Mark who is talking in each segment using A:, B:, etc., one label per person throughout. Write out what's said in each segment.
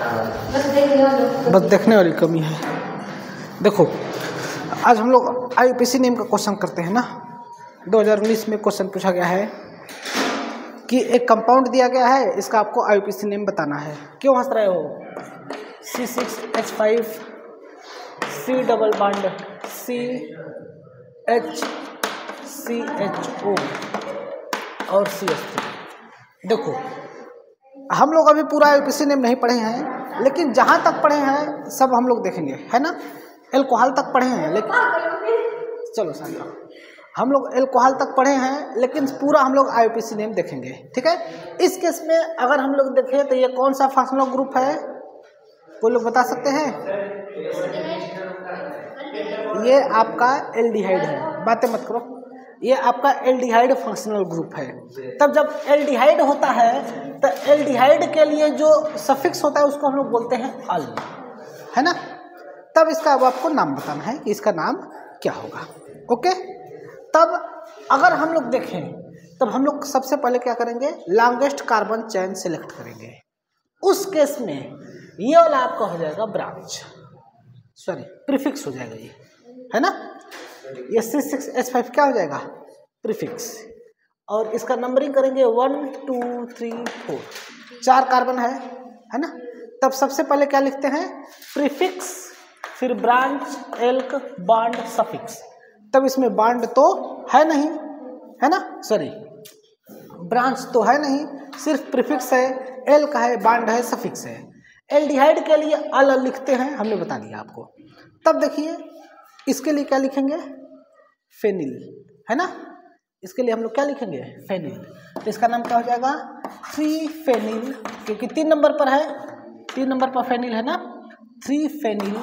A: बस देखने वाली कमी है। देखो आज हम लोग आईयूपीएसी नेम का क्वेश्चन करते हैं ना। 2019 में क्वेश्चन पूछा गया है कि एक कंपाउंड दिया गया है, इसका आपको आईयूपीएसी नेम बताना है। क्यों हंस रहे हो? C6H5 C double bond CHCHO और CH3। देखो हम लोग अभी पूरा आईयूपीएसी नेम नहीं पढ़े हैं, लेकिन जहाँ तक पढ़े हैं सब हम लोग देखेंगे, है ना। एल्कोहल तक पढ़े हैं, लेकिन चलो साथियों हम लोग एल्कोहल तक पढ़े हैं, लेकिन पूरा हम लोग आईयूपीएसी नेम देखेंगे, ठीक है। इस केस में अगर हम लोग देखें तो ये कौन सा फंक्शनल ग्रुप है, कोई लोग बता सकते हैं? ये आपका एल्डिहाइड है, बातें मत करो। ये आपका एल्डिहाइड फंक्शनल ग्रुप है। तब जब एल्डिहाइड होता है तो एल्डिहाइड के लिए जो सफिक्स होता है उसको हम लोग बोलते हैं अल, है ना। तब इसका अब आपको नाम बताना है कि इसका नाम क्या होगा, ओके। तब अगर हम लोग देखें तब हम लोग सबसे पहले क्या करेंगे, लॉन्गेस्ट कार्बन चेन सेलेक्ट करेंगे। उस केस में ये वाला आपका हो जाएगा ब्रांच, सॉरी प्रीफिक्स हो जाएगा ये, है ना। ये C6H5 क्या हो जाएगा, प्रीफिक्स। और इसका नंबरिंग करेंगे 1 2 3 4, 4 कार्बन है ना। तब सबसे पहले क्या लिखते हैं, प्रीफिक्स, फिर ब्रांच, एल्क, बॉन्ड, सफिक्स। तब इसमें बॉन्ड तो है नहीं, है ना, सॉरी ब्रांच तो है नहीं, सिर्फ प्रीफिक्स है, एल्क है, बॉन्ड है, सफिक्स है। एल्डिहाइड के लिए अल लिखते हैं, हमने बता दिया आपको। तब देखिए इसके लिए क्या लिखेंगे, फेनिल, है ना। इसके लिए हम लोग क्या लिखेंगे, फेनिल। तो इसका नाम क्या हो जाएगा, 3 फेनिल, क्योंकि 3 नंबर पर है, 3 नंबर पर फेनिल है ना, 3 फेनिल।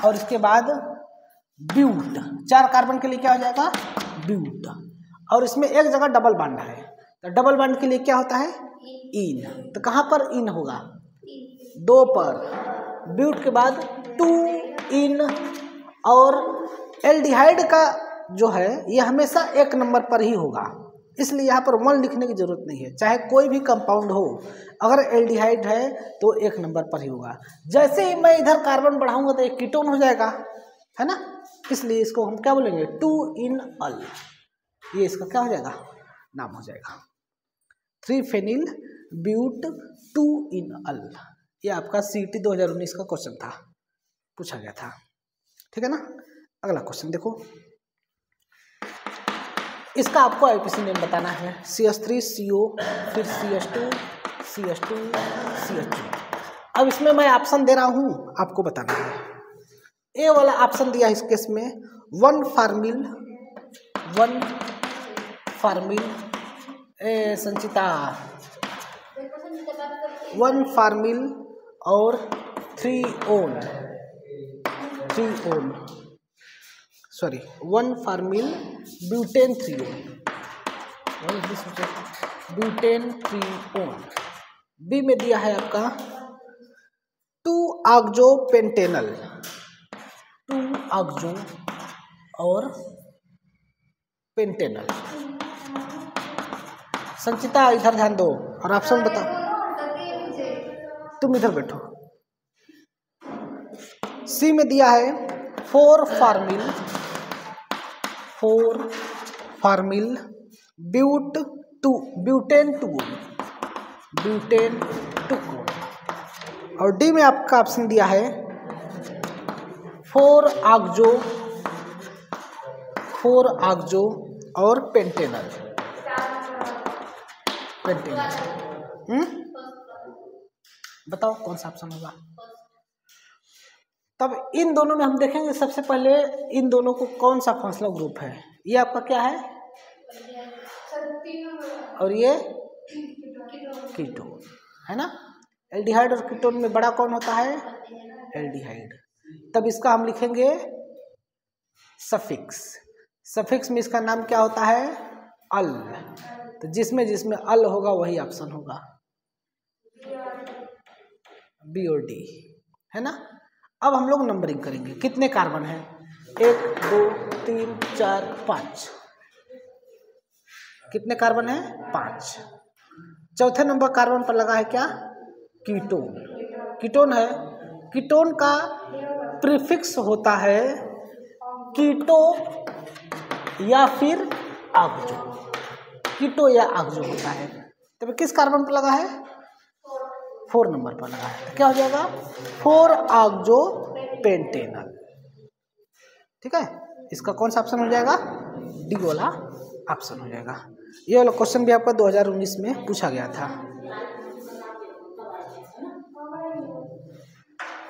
A: और इसके बाद ब्यूट, 4 कार्बन के लिए क्या हो जाएगा, ब्यूट। और इसमें एक जगह डबल बॉन्ड है, तो डबल बॉन्ड के लिए क्या होता है, इन। तो कहाँ पर इन होगा, 2 पर, ब्यूट के बाद 2 इन। और एल्डिहाइड का जो है ये हमेशा 1 नंबर पर ही होगा, इसलिए यहाँ पर 1 लिखने की जरूरत नहीं है। चाहे कोई भी कंपाउंड हो, अगर एल्डिहाइड है तो 1 नंबर पर ही होगा। जैसे ही मैं इधर कार्बन बढ़ाऊंगा तो एक कीटोन हो जाएगा, है ना। इसलिए इसको हम क्या बोलेंगे, 2 इन अल, ये इसका क्या हो जाएगा, नाम हो जाएगा। 3 फेनिल ब्यूट 2 इन अल। ये आपका CET 2019 का क्वेश्चन था, पूछा गया था, ठीक है ना। अगला क्वेश्चन देखो, इसका आपको आईयूपीएसी नेम बताना है। CH3CO, फिर CH2, CH2, CH2। अब इसमें मैं ऑप्शन दे रहा हूँ, आपको बताना है। ए वाला ऑप्शन दिया है इस केस में 1 फार्मिल, संचिता 1 फार्मिल और 3 one, sorry 1 formyl butane 3 one, butane 3 one. B में दिया है आपका 2 ऑक्सो पेंटेनल, 2 ऑक्सो और पेंटेनल। संचिता इधर ध्यान दो और ऑप्शन बताओ, तुम इधर बैठो। सी में दिया है 4 फार्मिल ब्यूटेन 2 और डी में आपका ऑप्शन दिया है 4 ऑक्सो और पेंटेनल। बताओ कौन सा ऑप्शन होगा। तब इन दोनों में हम देखेंगे सबसे पहले इन दोनों को कौन सा फंक्शनल ग्रुप है। ये आपका क्या है, और ये कीटोन, है ना। एल्डिहाइड और कीटोन में बड़ा कौन होता है, एल्डिहाइड। तब इसका हम लिखेंगे सफिक्स में इसका नाम क्या होता है, अल। तो जिसमें अल होगा वही ऑप्शन होगा, बी और डी, है ना। अब हम लोग नंबरिंग करेंगे, कितने कार्बन है, 1 2 3 4 5। कितने कार्बन है, 5। चौथे नंबर कार्बन पर लगा है क्या, कीटोन। कीटोन है, कीटोन का प्रीफिक्स होता है कीटो या फिर ऑक्सो, कीटो या ऑक्सो होता है। तो किस कार्बन पर लगा है? 4 नंबर पर लगा है। तो क्या हो जाएगा? 4 ऑक्सो पेंटेनल। ठीक है, इसका कौन सा ऑप्शन हो जाएगा? डी वाला ऑप्शन हो जाएगा। ये वाला क्वेश्चन भी आपका 2019 में पूछा गया था।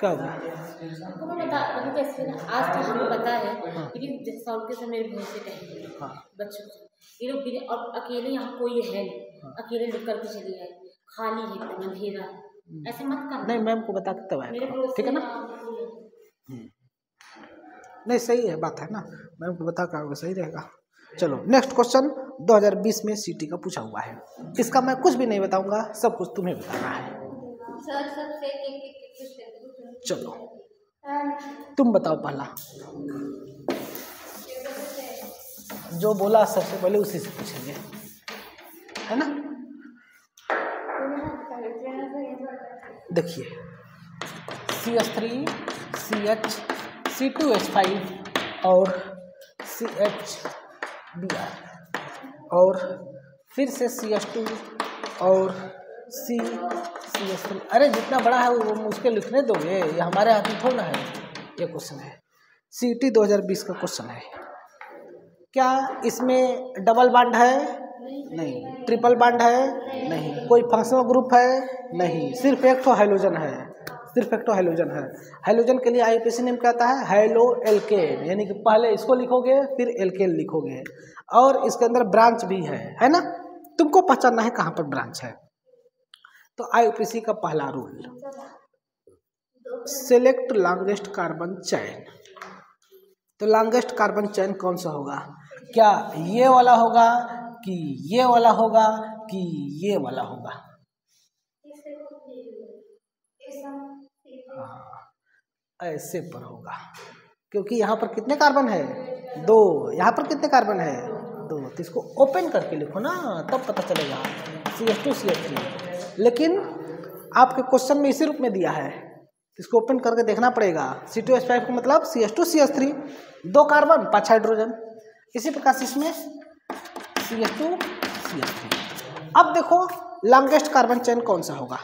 A: क्या होगा?
B: आपको मैं बता आज तो हमें पता है, लेकिन सॉल्व के समय मेरे बहुत से कहेंगे बच्चों ये लोग और अकेले यहाँ कोई है नहीं, अकेले लोग करके चले आए, खाली है एकदम अंधेरा, ऐसे मत करना।
A: नहीं, मैम को बता के तब आएगा, ठीक है ना? नहीं सही है, बात है ना, मैम को बता कर सही रहेगा। चलो नेक्स्ट क्वेश्चन 2020 में सीटी का पूछा हुआ है। इसका मैं कुछ भी नहीं बताऊंगा, सब कुछ तुम्हें बताना है। चलो तुम बताओ, पहला जो बोला सबसे पहले उसी से पूछेंगे, है ना? देखिए CH3 CH C2H5 और CHBr और फिर से CH2 और CH3। अरे जितना बड़ा है वो मुझके लिखने दोगे, ये हमारे हाथ में थोड़ा है। ये क्वेश्चन है CT 2020 का क्वेश्चन है। क्या इसमें डबल बॉन्ड है? नहीं। ट्रिपल बॉन्ड है? नहीं। कोई फंक्शनल ग्रुप है? नहीं। सिर्फ एक तो हाइड्रोजन है, सिर्फ एक तो हाइड्रोजन है। हाइड्रोजन के लिए आईयूपीएसी नेम क्या आता है? हाइलो एल्केन, यानी कि पहले इसको लिखोगे फिर एल्केन लिखोगे, और इसके अंदर ब्रांच भी है ना? तुमको पहचानना है कहाँ पर ब्रांच है। तो आईयूपीएसी का पहला rule, select longest carbon chain. तो लॉन्गेस्ट कार्बन चेन कौन सा होगा? क्या ये वाला होगा कि ये वाला होगा कि ये वाला होगा? ऐसे पर होगा, क्योंकि यहाँ पर कितने कार्बन है? 2। यहाँ पर कितने कार्बन है? 2। तो इसको ओपन करके लिखो ना, तब पता चलेगा। CH2 CH3, लेकिन आपके क्वेश्चन में इसी रूप में दिया है, इसको ओपन करके देखना पड़ेगा। C2H5 का मतलब CH2 CH3, 2 कार्बन 5 हाइड्रोजन। इसी प्रकार से इसमें CH2 CH3। अब देखो लॉन्गेस्ट कार्बन चेन कौन सा होगा।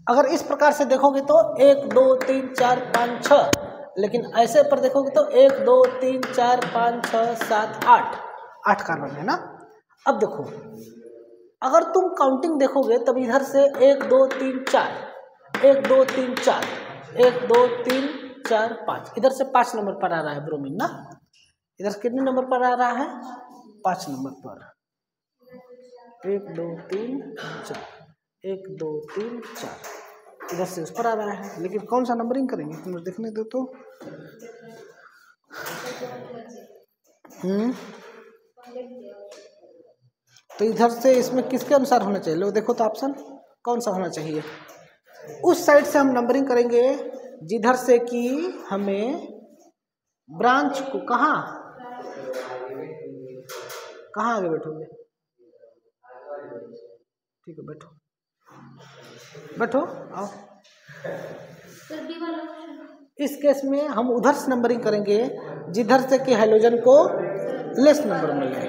A: अगर इस प्रकार से देखोगे तो 1 2 3 4 5 6, लेकिन ऐसे पर देखोगे तो 1 2 3 4 5 6 7 8 कार्बन है ना। अब देखो अगर तुम काउंटिंग देखोगे तब इधर से 1 2 3 4 1 2 3 4 1 2 3 4 5, इधर से 5 नंबर पर आ रहा है ब्रोमीन ना। इधर से कितने नंबर पर आ रहा है? 5 नंबर पर। 1 2 3 4 1 2 3 4, इधर से उस पर आ रहा है। लेकिन कौन सा नंबरिंग करेंगे तुम देखने दो तो। तो इधर से इसमें किसके अनुसार होना चाहिए? लो देखो तो ऑप्शन कौन सा होना चाहिए। उस साइड से हम नंबरिंग करेंगे जिधर से कि हमें ब्रांच को कहाँ आगे बैठोगे? ठीक है, बैठो आओ। इस केस में हम उधर से नंबरिंग करेंगे जिधर से कि हाइड्रोजन को लेस नंबर मिले।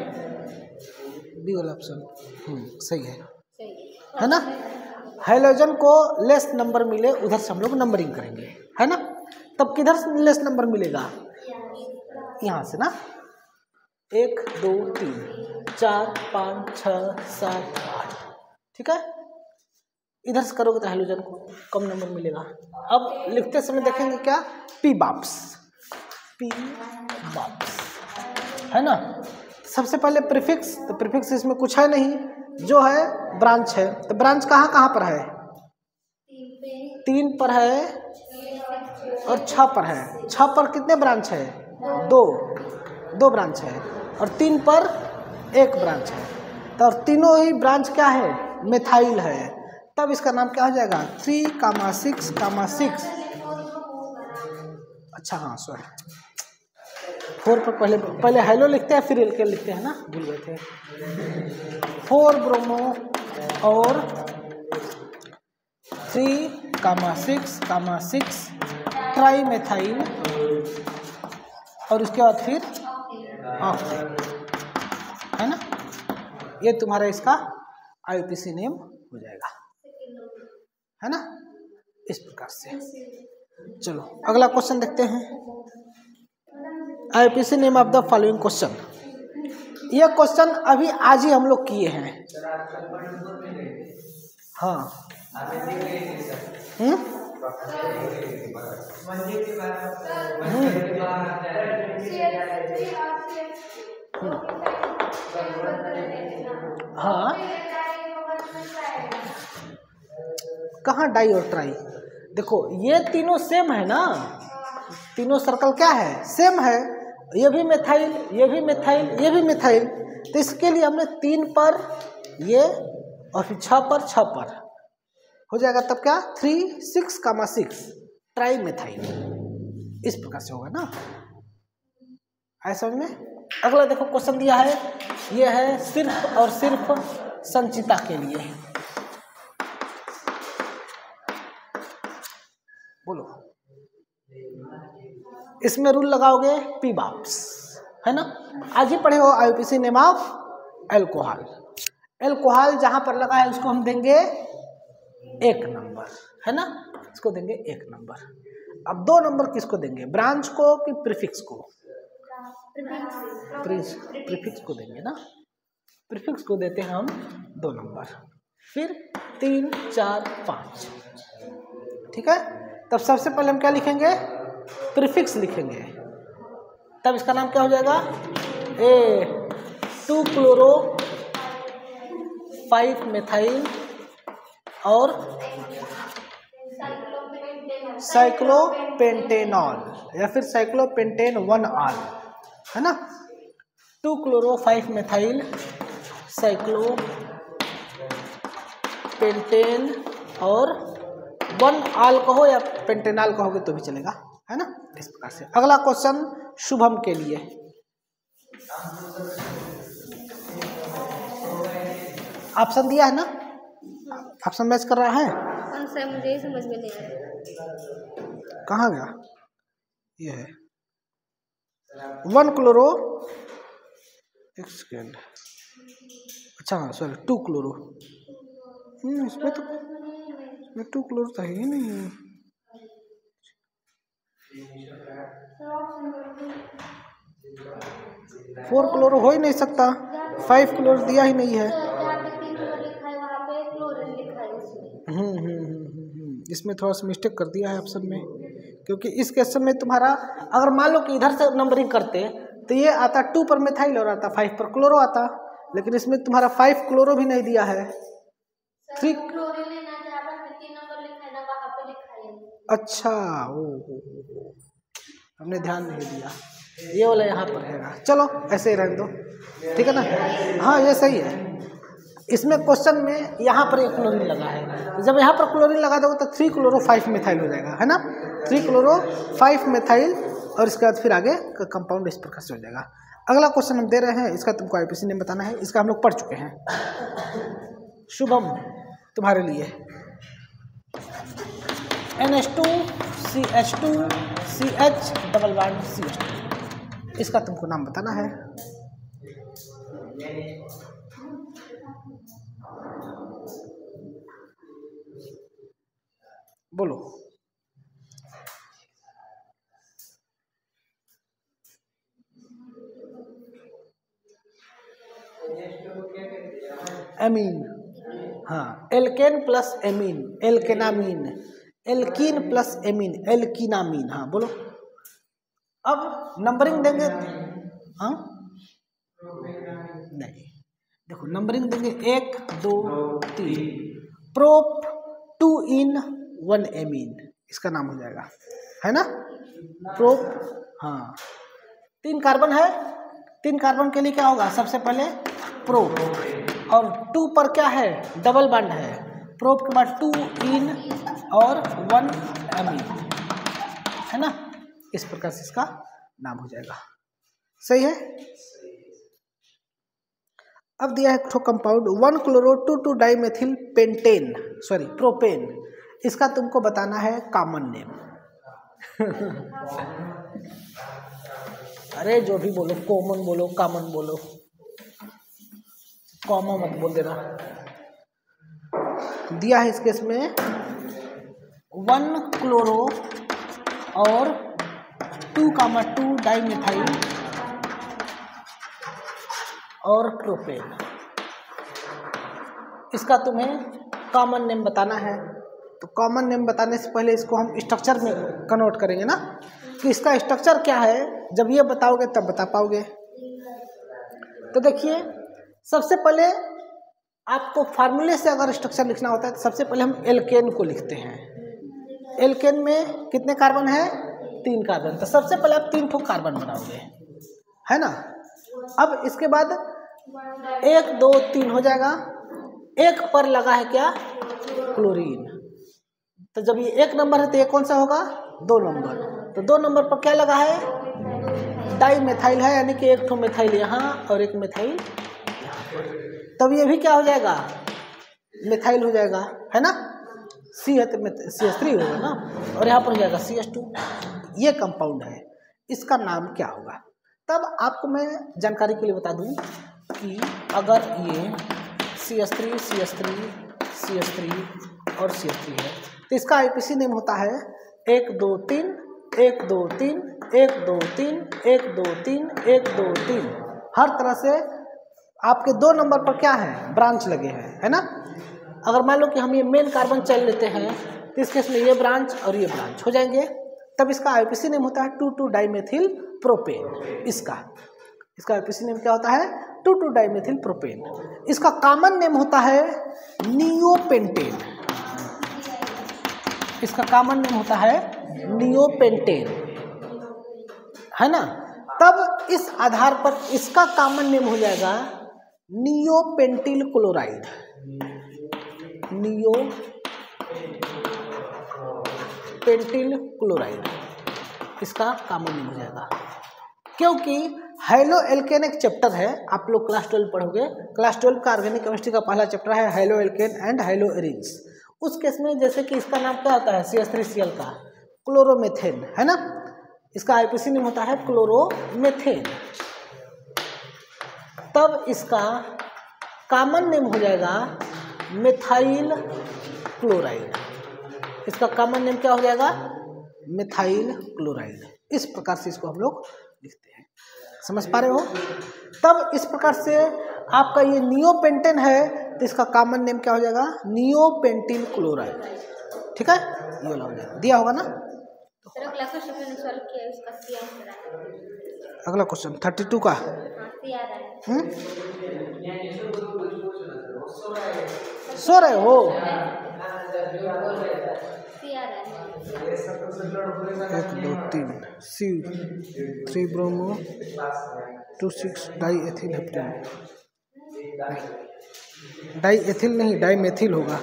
A: बी वाला ऑप्शन सही है ना। हाइड्रोजन को लेस नंबर मिले उधर से हम लोग नंबरिंग करेंगे, है ना। तब किधर से लेस नंबर मिलेगा? यहाँ से ना। 1 2 3 4 5 6 7 8, ठीक है। इधर से करोगे तो हाइड्रोजन को कम नंबर मिलेगा। अब लिखते समय देखेंगे क्या? पी बाप्स है ना। सबसे पहले प्रीफिक्स, तो प्रीफिक्स इसमें कुछ है नहीं, जो है ब्रांच है। तो ब्रांच कहाँ पर है? 3 पर है और 6 पर है। 6 पर कितने ब्रांच है? 2 ब्रांच है, और 3 पर 1 ब्रांच है। तो तीनों ही ब्रांच क्या है? मेथाइल है। तब इसका नाम क्या हो जाएगा? 3,6,6। अच्छा हाँ सॉरी, 4 पर पहले हाइलो लिखते हैं फिर एल्केन लिखते हैं ना, भूल गए थे। 4 ब्रोमो और 3 6,6 ट्राई मेथाइल और उसके बाद फिर ऑक्टेन, है ना। ये तुम्हारा इसका IUPAC नेम हो जाएगा, है ना, इस प्रकार से। चलो अगला क्वेश्चन देखते हैं। IUPAC name of the following question. ये क्वेश्चन अभी आज ही हम लोग किए हैं। हाँ हाँ, कहाँ डाई और ट्राई? देखो ये तीनों सेम है ना, तीनों सर्कल क्या है, सेम है। ये भी मिथाइल, ये भी मिथाइल, ये भी मिथाइल, तो इसके लिए हमने 3 पर ये और फिर 6 पर हो जाएगा, तब क्या 3,6,6 ट्राई मिथाइल, इस प्रकार से होगा ना, ऐसा में। अगला देखो क्वेश्चन दिया है, ये है सिर्फ और सिर्फ संचिता के लिए। बोलो, इसमें रूल लगाओगे पीबाप्स, है ना। आज ही पढ़े हो IUPAC name of alcohol. Alcohol जहां पर लगा है उसको हम देंगे 1 नंबर, है ना, इसको देंगे 1 नंबर। अब 2 नंबर किसको देंगे, ब्रांच को कि प्रीफिक्स को? प्रीफिक्स को देंगे ना, प्रीफिक्स को देते हैं हम 2 नंबर, फिर 3, 4, 5, ठीक है। तब सबसे पहले हम क्या लिखेंगे, प्रीफिक्स लिखेंगे, तब इसका नाम क्या हो जाएगा, 2-क्लोरो 5-मेथाइल और साइक्लोपेंटेनॉल या फिर साइक्लोपेंटेन 1-ऑल, है ना। 2-क्लोरो 5-मेथाइल साइक्लोपेंटेन और 1-ऑल कहो या पेंटेनॉल कहोगे तो भी चलेगा, है ना, इस प्रकार से। अगला क्वेश्चन शुभम के लिए। ऑप्शन दिया है ना, ऑप्शन मैच कर रहा है।
B: मुझे ही समझ में नहीं आया,
A: कहाँ गया, ये है 1-क्लोरो, एक सेकेंड, अच्छा हाँ सॉरी 2-क्लोरो, इसमें तो 2-क्लोरो था ही नहीं, 4-क्लोरो हो ही नहीं सकता, 5-क्लोरो दिया ही नहीं है। इसमें थोड़ा सा मिस्टेक कर दिया है ऑप्शन में, क्योंकि इस क्वेश्चन में तुम्हारा अगर मान लो कि इधर से नंबरिंग करते तो ये आता 2 पर मिथाइल और आता 5 पर क्लोरो आता, लेकिन इसमें तुम्हारा 5-क्लोरो भी नहीं दिया है। 3 अच्छा, ओ हमने ध्यान नहीं दिया, ये वाला यहाँ पर रहेगा। चलो ऐसे ही रहने दो, ठीक है ना। हाँ ये सही है, इसमें क्वेश्चन में यहाँ पर एक क्लोरीन लगा है, जब यहाँ पर क्लोरीन लगा दोगे तो 3-क्लोरो 5-मेथाइल हो जाएगा, है ना, 3-क्लोरो 5-मेथाइल और इसके बाद फिर आगे का कंपाउंड इस प्रकार से हो जाएगा। अगला क्वेश्चन हम दे रहे हैं, इसका तुमको IUPAC नेम बताना है, इसका हम लोग पढ़ चुके हैं। शुभम तुम्हारे लिए NH2CH2CH डबल बॉन्ड CH2, इसका तुमको नाम बताना है। बोलो, एमीन, हाँ, alkane plus amine, alkanamine, alkene plus amine, alkenamine, हाँ बोलो। अब नंबरिंग देंगे, हाँ नहीं, देखो नंबरिंग देंगे 1, 2, 3, प्रोप 2 in 1 एमीन, इसका नाम हो जाएगा, है ना, प्रोप। हाँ 3 कार्बन है, 3 कार्बन के लिए क्या होगा, सबसे पहले प्रोप, और 2 पर क्या है, डबल बॉन्ड है, प्रोप के बाद 2 in और 1 एमीन, है ना, इस प्रकार से इसका नाम हो जाएगा। सही है। अब दिया है कंपाउंड 1-क्लोरो 2,2-डाइमेथिल पेंटेन, सॉरी प्रोपेन, इसका तुमको बताना है कॉमन नेम। अरे जो भी बोलो, कॉमन बोलो, कॉमन बोलो, कॉमन मत बोल देना। दिया है इस केस में 1 क्लोरो और 2,2 डाइमेथाइल और प्रोपेन। इसका तुम्हें कॉमन नेम बताना है। तो कॉमन नेम बताने से पहले इसको हम स्ट्रक्चर में कन्वर्ट करेंगे ना, कि इसका स्ट्रक्चर क्या है। जब ये बताओगे तब बता पाओगे। तो देखिए, सबसे पहले आपको फार्मूले से अगर स्ट्रक्चर लिखना होता है तो सबसे पहले हम एल्केन को लिखते हैं। एल्केन में कितने कार्बन है? 3 कार्बन। तो सबसे पहले आप 3 ठो कार्बन बनाओगे, है ना। अब इसके बाद 1 2 3 हो जाएगा। एक पर लगा है क्या? क्लोरीन। तो जब ये 1 नंबर है तो ये कौन सा होगा? 2 नंबर। तो 2 नंबर पर क्या लगा है? डाइमेथाइल है, यानी कि 1 ठो मिथाइल यहाँ और 1 मिथाइल। तब ये भी क्या हो जाएगा? मिथाइल हो जाएगा, है ना। C है तो CH3 होगा ना, और यहाँ पर हो जाएगा CH2। ये कंपाउंड है, इसका नाम क्या होगा? तब आपको मैं जानकारी के लिए बता दूं कि अगर ये CH3 CH3 CH3 और CH3 है तो इसका IPC नेम होता है 1 2 3 1 2 3 1 2 3 1 2 3 1 2 3। हर तरह से आपके 2 नंबर पर क्या है? ब्रांच लगे हैं, है ना। अगर मान लो कि हम ये मेन कार्बन चल लेते हैं तो इस केस में ये ब्रांच और ये ब्रांच हो जाएंगे। तब इसका IPC नेम होता है 2 डाइमेथिल प्रोपेन। इसका IPC नेम क्या होता है? 2 डाइमेथिल प्रोपेन। इसका कॉमन नेम होता है नियोपेंटेन। इसका कॉमन नेम होता है नियोपेंटेन, है ना। तब इस आधार पर इसका कॉमन नेम हो जाएगा नियोपेंटिल क्लोराइड। नियोपेंटिल क्लोराइड इसका कॉमन नेम हो जाएगा। क्योंकि हेलो एल्केन एक चैप्टर है, आप लोग क्लास 12 पढ़ोगे। क्लास 12 का ऑर्गेनिक केमिस्ट्री का पहला चैप्टर है halo alkane and hello arenes. उस केस में जैसे कि इसका नाम क्या होता है? CH3Cl का क्लोरोमेथेन, है ना। इसका IPC नेम होता है क्लोरोमेथेन। तब इसका कॉमन नेम हो जाएगा मिथाइल क्लोराइड। इसका कॉमन नेम क्या हो जाएगा? Methyl chloride. इस प्रकार से इसको हम लोग लिखते हैं, समझ पा रहे हो। तब इस प्रकार से आपका ये नियोपेंटेन है तो इसका कॉमन नेम क्या हो जाएगा? नियोपेंटिल क्लोराइड। ठीक है, ये वाला हो जाएगा। दिया होगा ना। अगला क्वेश्चन 32 का। सो रहे हो? 1 2 3 C3 bromo 2 6 diethyl heptane. Diethyl नहीं, डाईमेथिल होगा।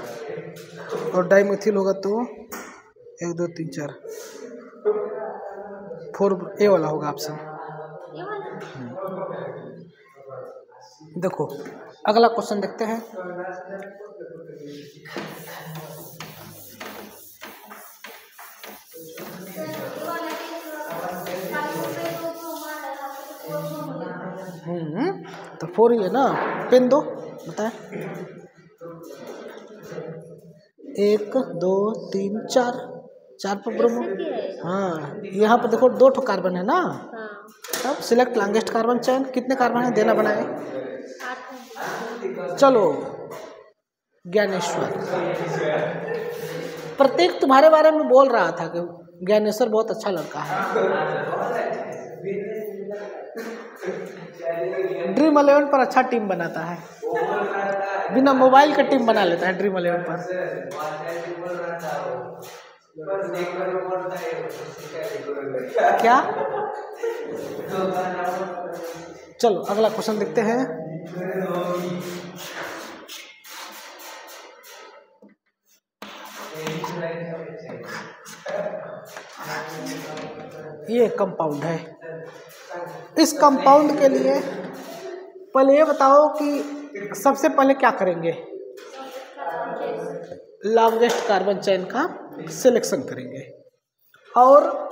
A: और डाईमेथिल होगा तो 1 2 3 4 4 ए वाला होगा ऑप्शन। देखो अगला क्वेश्चन देखते हैं। तो 4 ही है ना। पेन दो, बताए। 1 2 3 4 4 पर ब्रोमो। हाँ, यहाँ पर देखो 2 ठो कार्बन है ना। अब सिलेक्ट लॉन्गेस्ट कार्बन चयन। कितने कार्बन है देना बनाए? चलो ज्ञानेश्वर, प्रत्येक तुम्हारे बारे में बोल रहा था कि ज्ञानेश्वर बहुत अच्छा लड़का है। ड्रीम 11 पर अच्छा टीम बनाता है, बिना मोबाइल का टीम बना लेता है ड्रीम 11 पर। क्या? चलो अगला क्वेश्चन देखते हैं। ये कंपाउंड है। इस कंपाउंड के लिए पहले ये बताओ कि सबसे पहले क्या करेंगे? लॉन्गेस्ट कार्बन चेन का सिलेक्शन करेंगे और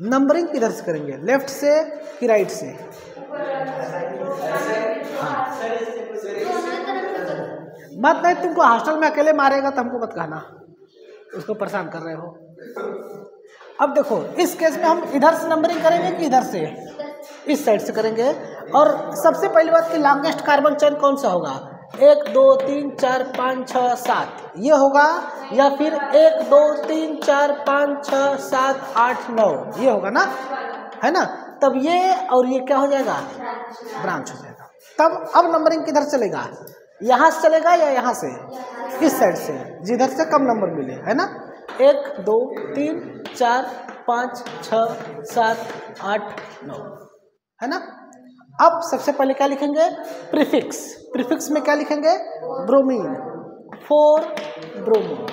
A: नंबरिंग किधर से करेंगे, लेफ्ट से कि राइट से? हाँ मत नहीं, तुमको हॉस्टल में अकेले मारेगा तो हमको मत कहना, उसको परेशान कर रहे हो। अब देखो इस केस में हम इधर से नंबरिंग करेंगे कि इधर से, इस साइड से करेंगे। और सबसे पहली बात कि लॉन्गेस्ट कार्बन चेन कौन सा होगा, 1 2 3 4 5 6 7 ये होगा, या फिर 1 2 3 4 5 6 7 8 9 ये होगा ना, है ना? तब ये और ये क्या हो जाएगा, ब्रांच हो जाएगा। तब अब नंबरिंग किधर चलेगा, यहाँ से चलेगा या यहाँ से, इस साइड से, जिधर से कम नंबर मिले, है ना? 1 2 3 4 5 6 7 8 9 है ना? अब सबसे पहले क्या लिखेंगे, प्रीफिक्स। प्रीफिक्स में क्या लिखेंगे, ब्रोमीन, 4 ब्रोमीन।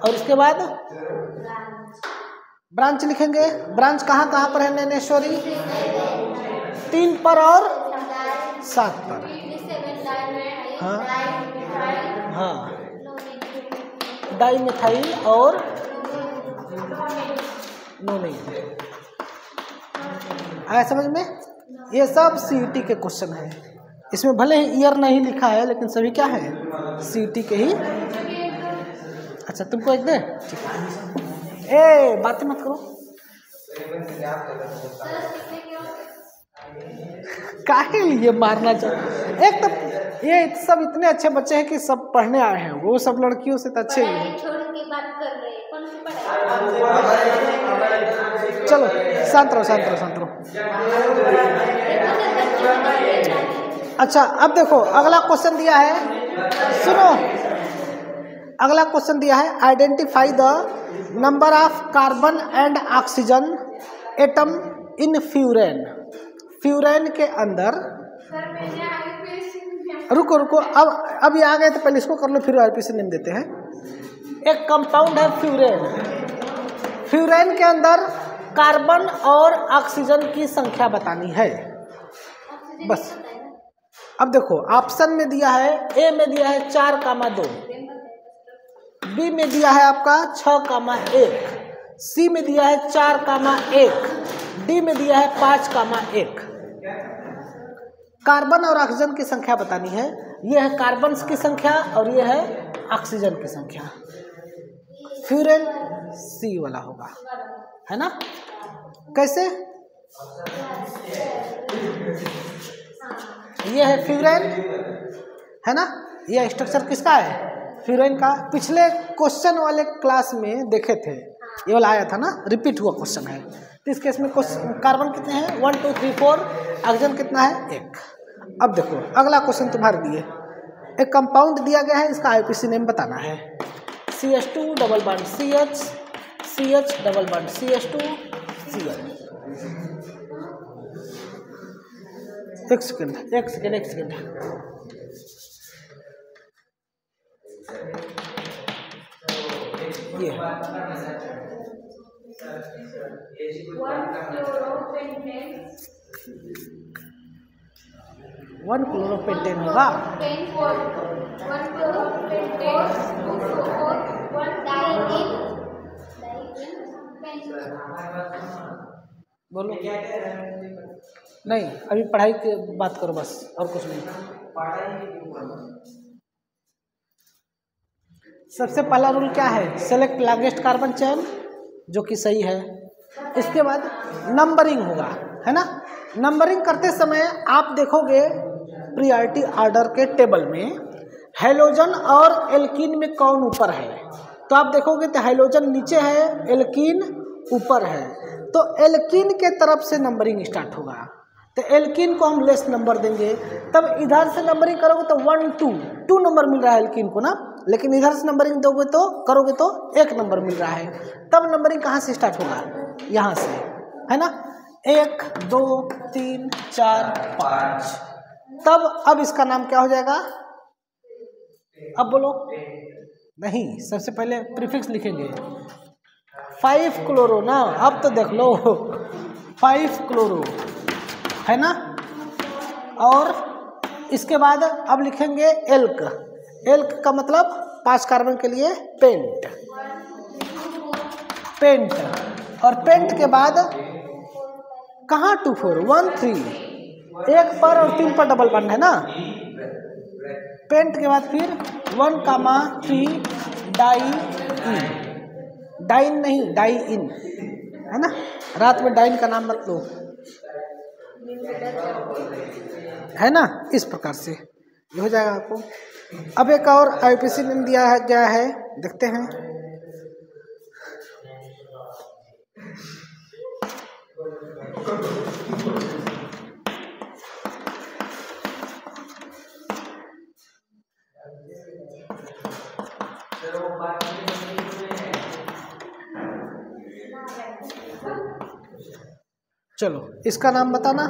A: और उसके बाद ब्रांच लिखेंगे। ब्रांच कहाँ कहाँ पर है नैनेश्वरी, 3 पर और 7 पर। हाँ हाँ, डाइमेथाइल और नोनिन। आया समझ में? ये सब सीईटी के क्वेश्चन है। इसमें भले ही ईयर नहीं लिखा है लेकिन सभी क्या है, सीईटी के ही। अच्छा तुमको एक दे, ठीक है। ए बातें मत करो, काहे लिए मारना चाहिए। एक तो ये सब इतने अच्छे बच्चे हैं कि सब पढ़ने आए हैं, वो सब लड़कियों से तो अच्छे ही हैं। चलो शांत रहो शांत रहो शांत रहो। अच्छा अब देखो अगला क्वेश्चन दिया है, सुनो अगला क्वेश्चन दिया है, identify the number of carbon and oxygen atom in furan. Furan के अंदर, रुको रुको, अब ये आ गए तो पहले इसको कर लो, फिर आरपीसी नेम देते हैं। एक कंपाउंड है फ्यूरेन। फ्यूरेन के अंदर कार्बन और ऑक्सीजन की संख्या बतानी है बस। अब देखो ऑप्शन में दिया है, ए में दिया है 4,2, बी में दिया है आपका 6,1, सी में दिया है 4,1, डी में दिया है 5,1। कार्बन और ऑक्सीजन की संख्या बतानी है। ये है कार्बन की संख्या और ये है ऑक्सीजन की संख्या। फ्यूरेन सी वाला होगा, है ना? कैसे? ये है फ्यूरेन, है ना? ये स्ट्रक्चर किसका है, फ्यूरेन का। पिछले क्वेश्चन वाले क्लास में देखे थे, ये वाला आया था ना, रिपीट हुआ क्वेश्चन है। तो इस केस में कार्बन कितने हैं, 1 2 3 4, ऑक्सीजन कितना है, 1। अब देखो अगला क्वेश्चन तुम्हारे दिए, एक कंपाउंड दिया गया है, इसका आईपीसी नेम बताना है। CH2 double bond CH, CH double bond CH2 Cl। एक सेकेंड ये 1 क्लोरोपेंटेन होगा। बोलो नहीं, अभी पढ़ाई की बात करो बस, और कुछ नहीं। सबसे पहला रूल क्या है, सेलेक्ट लार्जेस्ट कार्बन चेन, जो कि सही है। इसके बाद नंबरिंग होगा, है ना? नंबरिंग करते समय आप देखोगे प्रायोरिटी ऑर्डर के टेबल में हैलोजन और एल्कीन में कौन ऊपर है, तो आप देखोगे तो हैलोजन नीचे है, एल्कीन ऊपर है। तो एल्कीन के तरफ से नंबरिंग स्टार्ट होगा, तो एल्कीन को हम लेस नंबर देंगे। तब इधर से नंबरिंग करोगे तो 1 2 नंबर मिल रहा है एल्कीन को ना, लेकिन इधर से नंबरिंग दोगे तो करोगे तो 1 नंबर मिल रहा है। तब नंबरिंग कहाँ से स्टार्ट होगा, यहाँ से, है ना? 1 2 3 4 5। तब अब इसका नाम क्या हो जाएगा, अब बोलो। नहीं, सबसे पहले प्रीफिक्स लिखेंगे 5 क्लोरो ना। अब तो देख लो 5 क्लोरो, है ना? और इसके बाद अब लिखेंगे एल्क। एल्क का मतलब 5 कार्बन के लिए पेंट, पेंट, और पेंट के बाद कहाँ 2 4 1 3, 1 पर और 3 पर डबल बॉन्ड है ना। पेंट के बाद फिर 1,3 डाई इन, डाइन नहीं डाई इन है ना। रात में डाइन का नाम मत लो, है ना। इस प्रकार से ये हो जाएगा आपको। अब एक और आईपीसी नेम दिया गया है, देखते हैं। चलो इसका नाम बताना।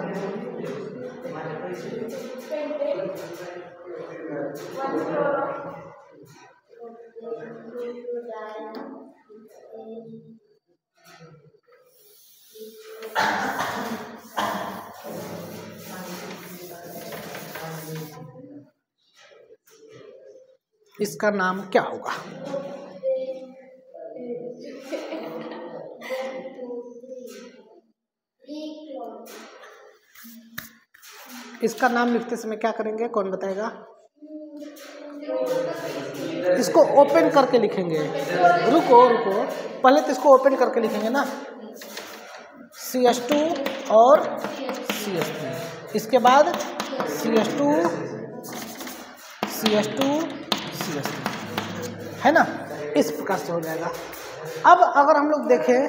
A: इसका नाम क्या होगा? इसका नाम लिखते समय क्या करेंगे, कौन बताएगा? इसको ओपन करके लिखेंगे। रुको रुको, पहले तो इसको ओपन करके लिखेंगे ना, CH2 और CH3, इसके बाद CH2 CH2 CH3, है ना। इस प्रकार से हो जाएगा। अब अगर हम लोग देखें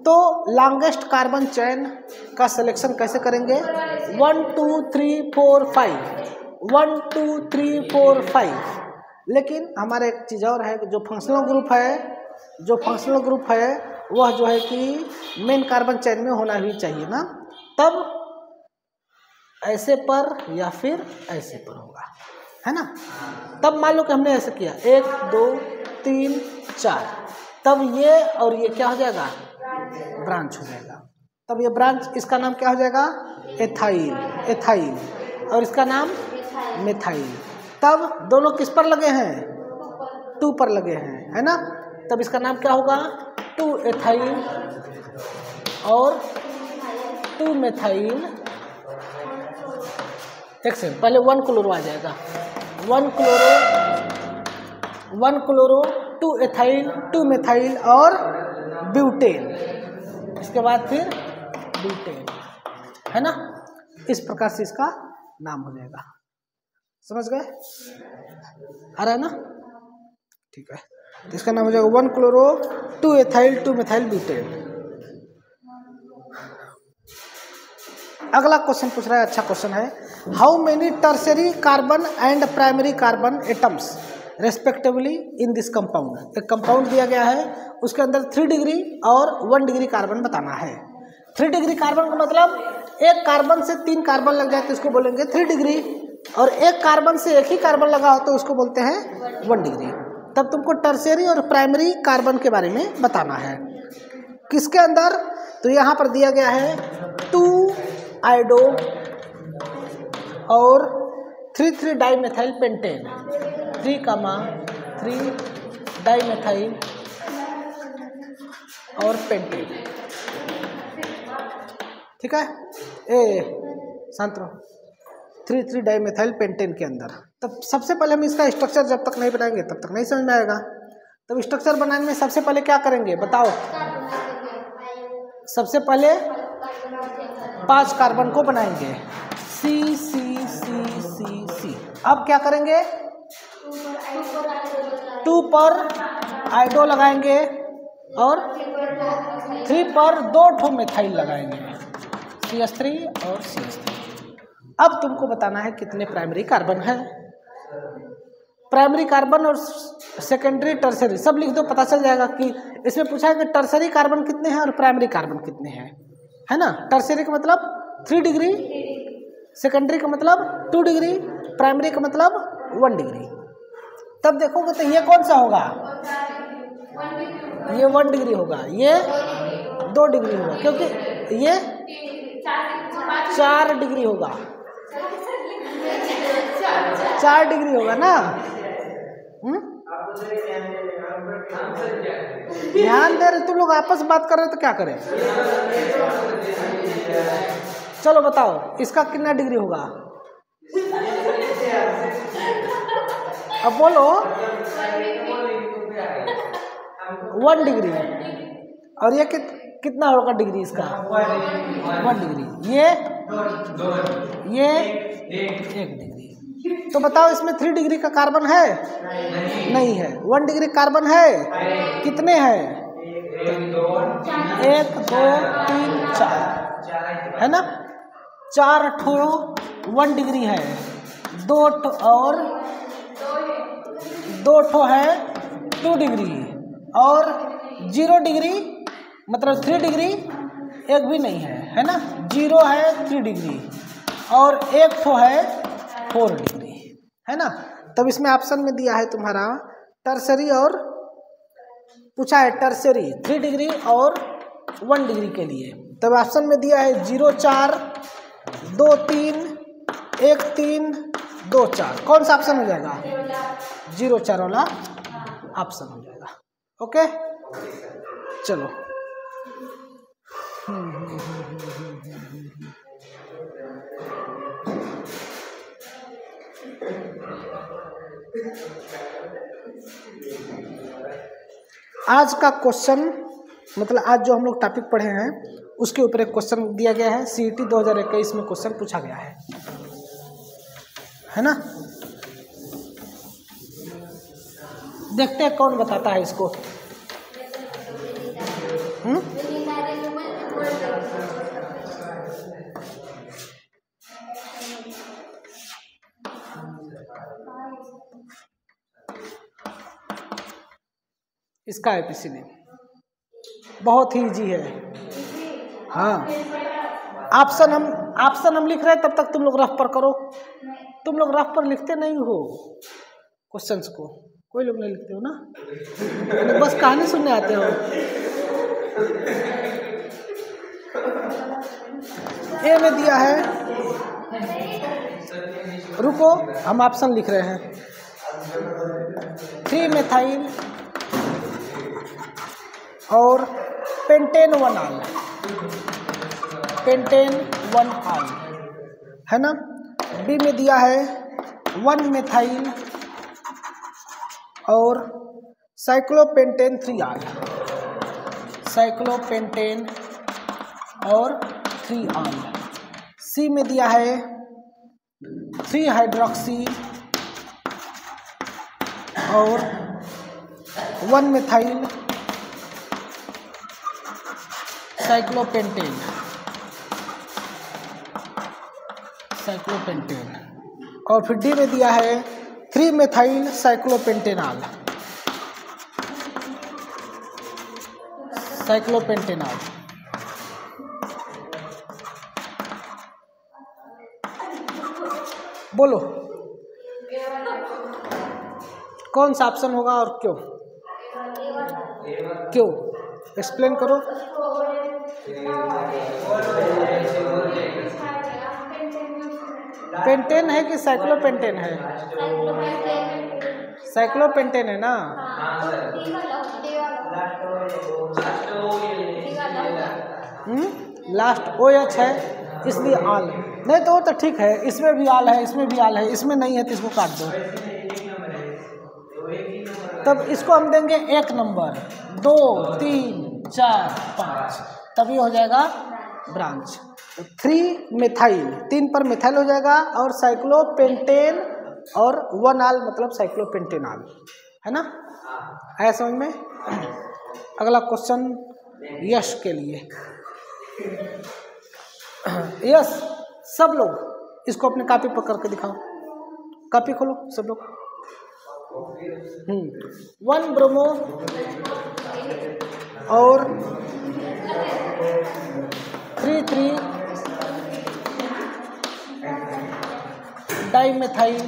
A: तो लॉन्गेस्ट कार्बन चेन का सिलेक्शन कैसे करेंगे? 1 2 3 4 5, 1 2 3 4 5। लेकिन हमारे एक चीज़ और है कि जो फंक्शनल ग्रुप है वह जो है कि मेन कार्बन चेन में होना भी चाहिए ना, तब ऐसे पर या फिर ऐसे पर होगा, है ना। तब मान लो कि हमने ऐसे किया 1 2 3 4, तब ये और ये क्या हो जाएगा? ब्रांच हो जाएगा। तब ये ब्रांच, इसका नाम क्या हो जाएगा? एथाइल, और इसका नाम मेथाइल। तब दोनों किस पर लगे हैं? 2 पर लगे हैं, है ना। तब इसका नाम क्या होगा? 2 एथाइल और 2 मेथाइल। एक सेकंड, पहले 1 क्लोरो आ जाएगा, 1 क्लोरो 2 एथाइल 2 मेथाइल और ब्यूटेन, इसके बाद फिर ब्यूटेन, है ना। इस प्रकार से इसका नाम हो जाएगा। समझ गए? आ रहा है ना? ठीक है, तो इसका नाम हो जाएगा 1 क्लोरो 2 एथाइल 2 मेथाइल ब्यूटेन। अगला क्वेश्चन पूछ रहा है, अच्छा क्वेश्चन है। How many tertiary carbon and primary carbon atoms respectively in this compound. एक कंपाउंड दिया गया है, उसके अंदर 3 डिग्री और 1 डिग्री कार्बन बताना है। 3 डिग्री कार्बन का मतलब एक कार्बन से 3 कार्बन लग जाए तो उसको बोलेंगे 3 डिग्री, और एक कार्बन से एक ही कार्बन लगा हो तो उसको बोलते हैं 1 डिग्री। तब तुमको टर्शरी और प्राइमरी कार्बन के बारे में बताना है। किसके अंदर? तो यहाँ पर दिया गया है 2 आयोडो और 3 डाइमेथाइल पेंटेन, 3 डाइमेथाइल और पेंटेन, ठीक है। शांत रहो। 3 डाइमेथाइल पेंटेन के अंदर। तब सबसे पहले हम इसका स्ट्रक्चर जब तक नहीं बनाएंगे तब तक नहीं समझ में आएगा। तब स्ट्रक्चर बनाने में सबसे पहले क्या करेंगे बताओ? सबसे पहले 5 कार्बन को बनाएंगे, C। अब क्या करेंगे? 2 पर आयोडो लगाएंगे और 3 पर 2 मेथाइल लगाएंगे, CH3 और CH3। अब तुमको बताना है कितने प्राइमरी कार्बन है। प्राइमरी कार्बन और सेकेंडरी टर्सरी सब लिख दो, पता चल जाएगा कि इसमें पूछा है कि टर्सरी कार्बन कितने हैं और प्राइमरी कार्बन कितने हैं, है ना। टर्सरी का मतलब 3 डिग्री, सेकेंडरी का मतलब 2 डिग्री, प्राइमरी का मतलब 1 डिग्री। तब देखोगे तो ये कौन सा होगा? ये 1 डिग्री होगा, ये 2 डिग्री होगा, क्योंकि ये 4 डिग्री होगा, 4 डिग्री होगा ना। ध्यान दे रहे, तुम लोग आपस में बात कर रहे हो तो क्या करें। चलो बताओ इसका कितना डिग्री होगा, अब बोलो। 1 डिग्री। और ये कितना होगा डिग्री इसका, 1 डिग्री। ये 1 डिग्री। तो बताओ इसमें 3 डिग्री का कार्बन है, नहीं है। 1 डिग्री कार्बन है, कितने हैं, 1 2 3 4 है ना। 4 ठो 1 डिग्री है, 2 ठो और 2 ठो है 2 डिग्री, और 0 डिग्री मतलब 3 डिग्री एक भी नहीं है ना। 0 है 3 डिग्री और 1 ठो है 4 डिग्री, है ना। तब इसमें ऑप्शन में दिया है तुम्हारा टर्सरी, और पूछा है टर्सरी 3 डिग्री और 1 डिग्री के लिए। तब ऑप्शन में दिया है 0 4 2 3 1 3 2 4। कौन सा ऑप्शन हो जाएगा, 0 4 वाला ऑप्शन हो जाएगा। ओके चलो। आज का क्वेश्चन मतलब आज जो हम लोग टॉपिक पढ़े हैं उसके ऊपर एक क्वेश्चन दिया गया है। CET 2021 में क्वेश्चन पूछा गया है ना। देखते हैं कौन बताता है इसको। इसका एपीसीडी बहुत ही इजी है। हाँ ऑप्शन हम लिख रहे हैं, तब तक तुम लोग रफ पर करो। तुम लोग रफ पर लिखते नहीं हो क्वेश्चंस को, कोई लोग नहीं लिखते हो ना, बस कहानी सुनने आते हो। ए में दिया है, रुको हम ऑप्शन लिख रहे हैं। 3 मेथाइल और पेंटेन 1 आल, पेंटेन 1 आल है ना। बी में दिया है 1 मेथाइल और साइक्लोपेंटेन 3 आल, साइक्लोपेंटेन और 3 आल। सी में दिया है 3 हाइड्रोक्सी और 1 मेथाइल साइक्लोपेंटेन, साइक्लोपेंटेन। और फिर डी में दिया है 3 मेथाइल साइक्लोपेंटेनॉल, साइक्लोपेंटेनॉल। बोलो कौन सा ऑप्शन होगा और क्यों, क्यों एक्सप्लेन करो। पेंटेन है कि साइक्लोपेंटेन है, साइक्लोपेंटेन है ना। लास्ट OH है इसलिए आल, नहीं तो ठीक है, इसमें भी आल है, इसमें भी आल है, इसमें नहीं है तो इसको काट दो। तब इसको हम देंगे 1 नंबर, 2 3 4 5, तभी हो जाएगा ब्रांच। 3 मेथाइल, 3 पर मेथाइल हो जाएगा, और साइक्लोपेंटेन और 1 आल मतलब साइक्लोपेंटेनॉल, है ना। आया समझ में। अगला क्वेश्चन यश के लिए। यस सब लोग इसको अपने कॉपी पर करके दिखाओ, कॉपी खोलो सब लोग। 1 ब्रोमो और 3 डाइमेथाइल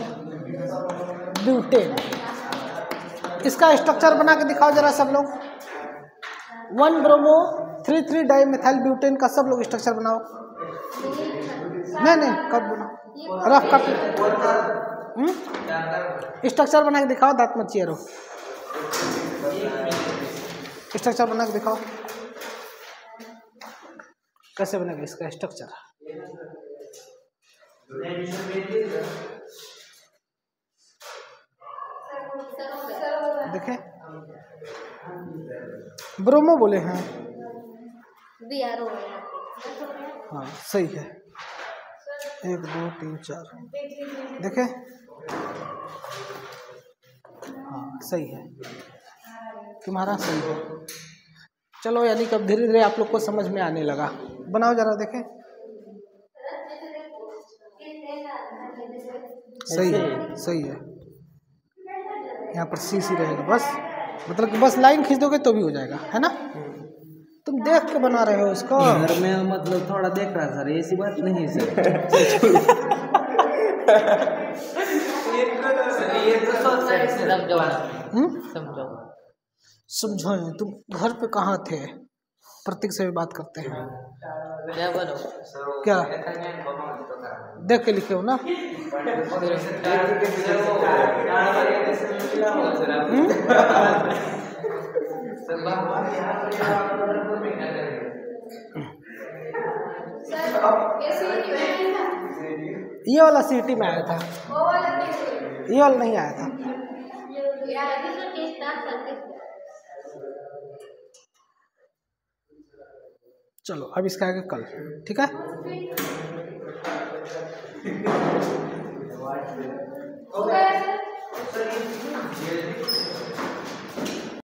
A: ब्यूटेन। इसका स्ट्रक्चर बना के दिखाओ जरा सब लोग। 1 ब्रोमो 3 डाइमेथाइल ब्यूटेन का सब लोग स्ट्रक्चर बनाओ। नहीं कब बनाओ, रफ कॉपी स्ट्रक्चर बना के दिखाओ, दांत मत चिरो। स्ट्रक्चर बना के दिखाओ, कैसे बनेगा इसका स्ट्रक्चर। देखे ब्रोमो बोले हैं, हाँ सही है। 1 2 3 4 देखे, हाँ सही है, तुम्हारा सही है। चलो यानी कि अब धीरे धीरे आप लोग को समझ में आने लगा। बनाओ जरा देखें, सही है, सही है। यहाँ पर सी रहेगा बस, मतलब कि बस लाइन खींच दोगे तो भी हो जाएगा, है ना। तुम देख के बना रहे हो उसको।
C: घर में मतलब थोड़ा देख रहा सर, ऐसी बात नहीं सर।
A: समझाएं, तुम घर पे कहाँ थे? प्रतीक से भी बात करते हैं।
C: क्या बोलो?
A: क्या देख के लिखे हो ना? ये वाला सीटी में आया था, ये वाला नहीं आया था। चलो अब इसका आगे कल, ठीक है।